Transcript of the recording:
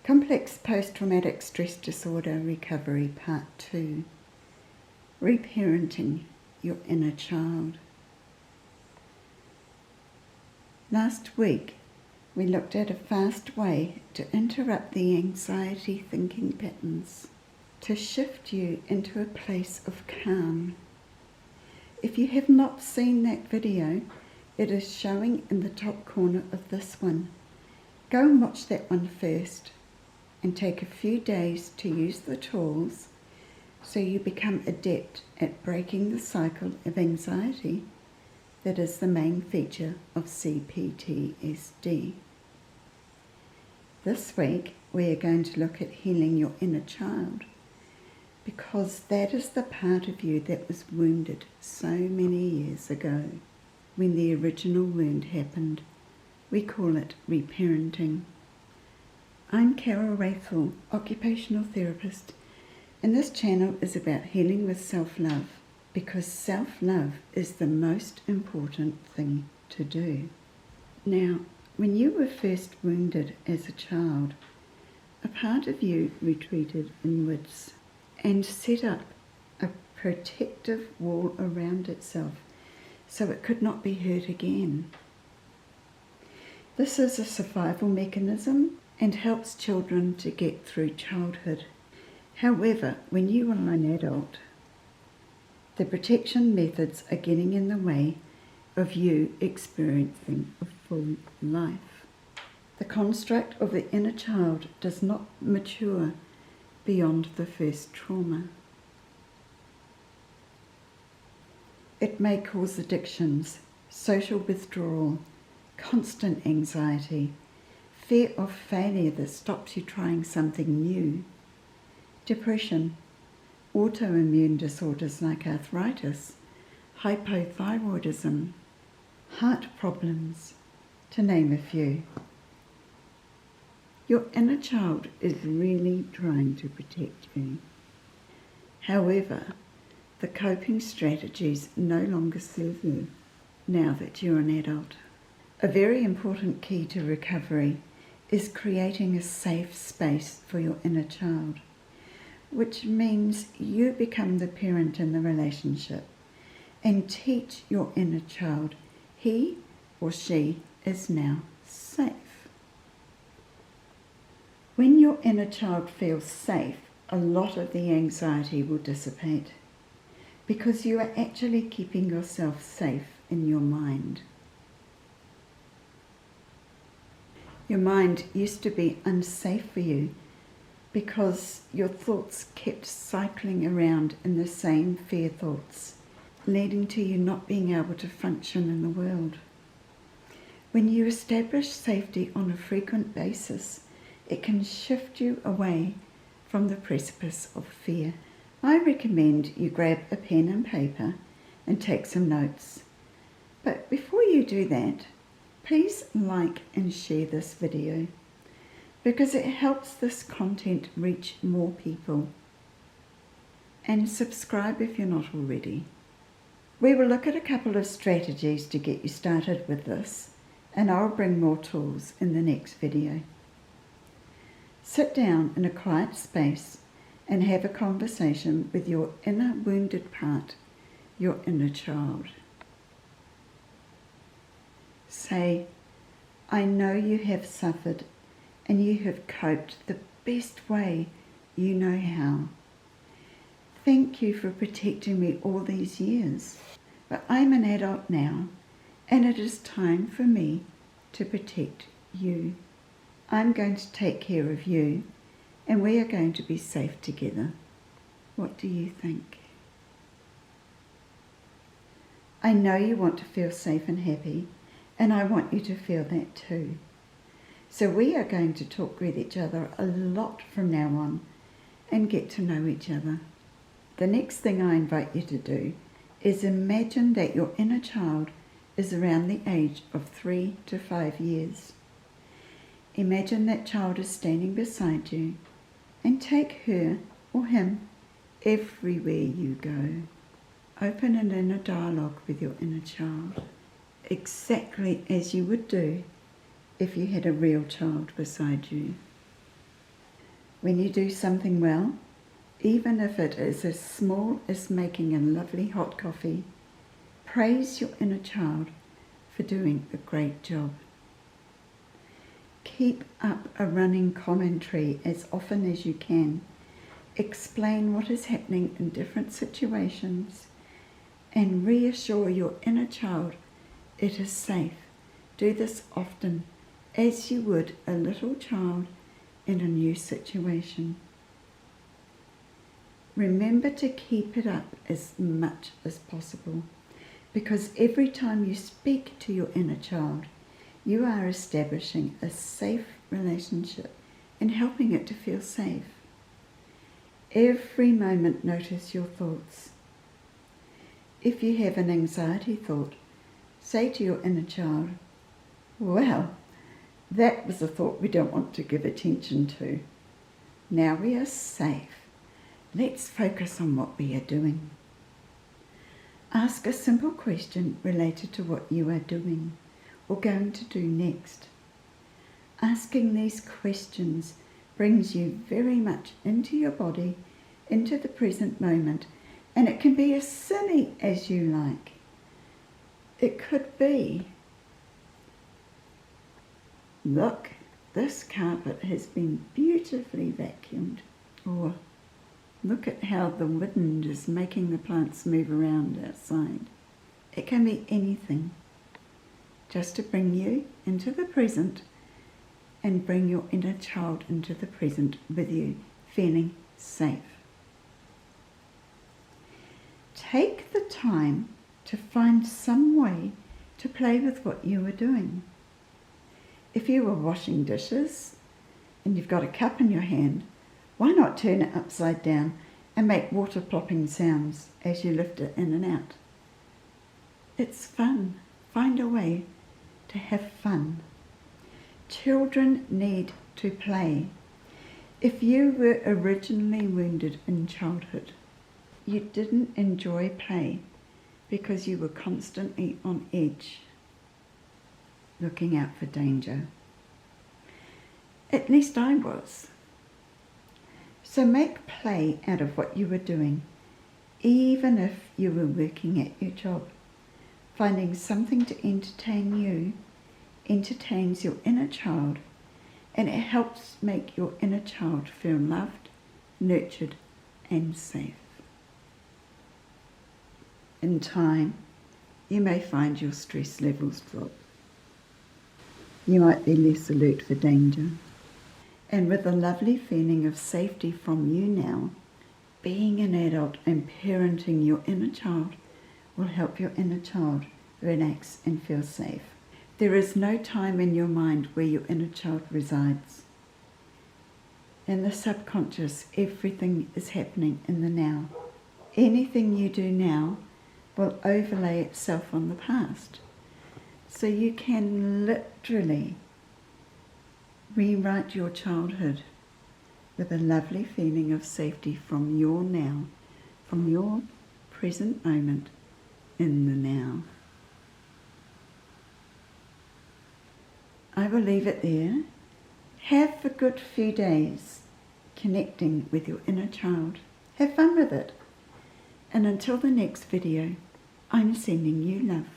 Complex Post-Traumatic Stress Disorder Recovery Part 2. Reparenting your inner child. Last week, we looked at a fast way to interrupt the anxiety thinking patterns, to shift you into a place of calm. If you have not seen that video, it is showing in the top corner of this one. Go and watch that one first and take a few days to use the tools so you become adept at breaking the cycle of anxiety that is the main feature of CPTSD. This week we are going to look at healing your inner child, because that is the part of you that was wounded so many years ago when the original wound happened. We call it reparenting. I'm Carol Rayful, occupational therapist, and this channel is about healing with self-love, because self-love is the most important thing to do. Now, when you were first wounded as a child, a part of you retreated inwards and set up a protective wall around itself so it could not be hurt again. This is a survival mechanism and helps children to get through childhood. However, when you are an adult, the protection methods are getting in the way of you experiencing a full life. The construct of the inner child does not mature beyond the first trauma. It may cause addictions, social withdrawal, constant anxiety, fear of failure that stops you trying something new, depression, autoimmune disorders like arthritis, hypothyroidism, heart problems, to name a few. Your inner child is really trying to protect you. However, the coping strategies no longer serve you now that you're an adult. A very important key to recovery is creating a safe space for your inner child, which means you become the parent in the relationship and teach your inner child he or she is now safe. When your inner child feels safe, a lot of the anxiety will dissipate, because you are actually keeping yourself safe in your mind. Your mind used to be unsafe for you because your thoughts kept cycling around in the same fear thoughts, leading to you not being able to function in the world. When you establish safety on a frequent basis, it can shift you away from the precipice of fear. I recommend you grab a pen and paper and take some notes. But before you do that, please like and share this video, because it helps this content reach more people. And subscribe if you're not already. We will look at a couple of strategies to get you started with this, and I'll bring more tools in the next video. Sit down in a quiet space and have a conversation with your inner wounded part, your inner child. Say, I know you have suffered and you have coped the best way you know how. Thank you for protecting me all these years, but I'm an adult now and it is time for me to protect you. I'm going to take care of you and we are going to be safe together. What do you think? I know you want to feel safe and happy, and I want you to feel that too. So we are going to talk with each other a lot from now on and get to know each other. The next thing I invite you to do is imagine that your inner child is around the age of 3 to 5 years. Imagine that child is standing beside you and take her or him everywhere you go. Open an inner dialogue with your inner child, exactly as you would do if you had a real child beside you. When you do something well, even if it is as small as making a lovely hot coffee, praise your inner child for doing a great job. Keep up a running commentary as often as you can. Explain what is happening in different situations and reassure your inner child it is safe. Do this often, as you would a little child in a new situation. Remember to keep it up as much as possible, because every time you speak to your inner child, you are establishing a safe relationship and helping it to feel safe. Every moment notice your thoughts. If you have an anxiety thought, say to your inner child, "Well, that was a thought we don't want to give attention to. Now we are safe. Let's focus on what we are doing." Ask a simple question related to what you are doing or going to do next. Asking these questions brings you very much into your body, into the present moment, and it can be as silly as you like. It could be, "Look, this carpet has been beautifully vacuumed," or "Look at how the wind is making the plants move around outside." It can be anything, just to bring you into the present and bring your inner child into the present with you, feeling safe. Take the time to find some way to play with what you are doing. If you were washing dishes and you've got a cup in your hand, why not turn it upside down and make water plopping sounds as you lift it in and out? It's fun. Find a way to have fun. Children need to play. If you were originally wounded in childhood, you didn't enjoy play because you were constantly on edge, looking out for danger. At least I was. So make play out of what you were doing, even if you were working at your job. Finding something to entertain you entertains your inner child, and it helps make your inner child feel loved, nurtured, and safe. In time, you may find your stress levels drop. You might be less alert for danger. And with a lovely feeling of safety from you now, being an adult and parenting your inner child will help your inner child relax and feel safe. There is no time in your mind where your inner child resides. In the subconscious, everything is happening in the now. Anything you do now will overlay itself on the past. So you can literally rewrite your childhood with a lovely feeling of safety from your now, from your present moment in the now. I will leave it there. Have a good few days connecting with your inner child. Have fun with it. And until the next video, I'm sending you love.